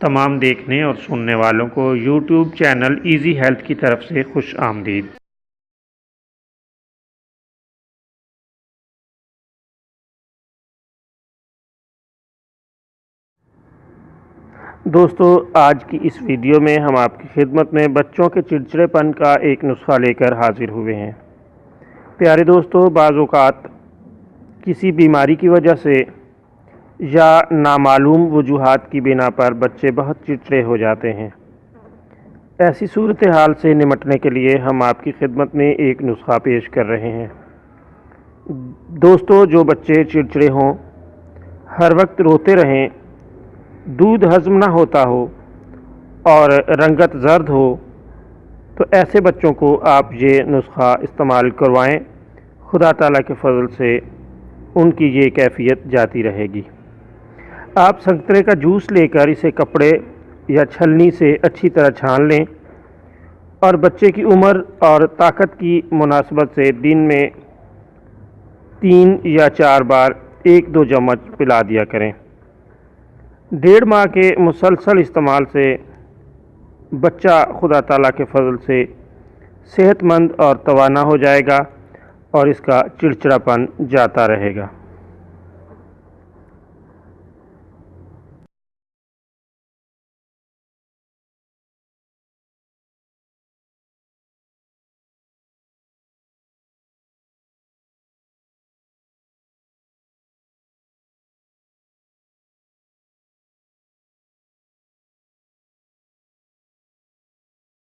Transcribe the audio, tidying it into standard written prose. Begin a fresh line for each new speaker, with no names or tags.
تمام دیکھنے اور سننے والوں کو یوٹیوب چینل ایزی ہیلتھ کی طرف سے خوش آمدید۔ دوستو، آج کی اس ویڈیو میں ہم آپ کی خدمت میں بچوں کے چڑچڑے پن کا ایک نسخہ لے کر حاضر ہوئے ہیں۔ پیارے دوستو، بعض اوقات کسی بیماری کی وجہ سے یا نامعلوم وجوہات کی بنا پر بچے بہت چڑچڑے ہو جاتے ہیں۔ ایسی صورتحال سے نمٹنے کے لیے ہم آپ کی خدمت میں ایک نسخہ پیش کر رہے ہیں۔ دوستو، جو بچے چڑچڑے ہوں، ہر وقت روتے رہیں، دودھ ہضم نہ ہوتا ہو اور رنگت زرد ہو، تو ایسے بچوں کو آپ یہ نسخہ استعمال کروائیں۔ خدا تعالیٰ کے فضل سے ان کی یہ کیفیت جاتی رہے گی۔ آپ سنترے کا جوس لے کر اسے کپڑے یا چھلنی سے اچھی طرح چھان لیں اور بچے کی عمر اور طاقت کی مناسبت سے دن میں 3 یا 4 بار 1-2 چمچ پلا دیا کریں۔ 1.5 ماہ کے مسلسل استعمال سے بچہ خدا تعالیٰ کے فضل سے صحت مند اور توانا ہو جائے گا اور اس کا چڑچڑاپن جاتا رہے گا۔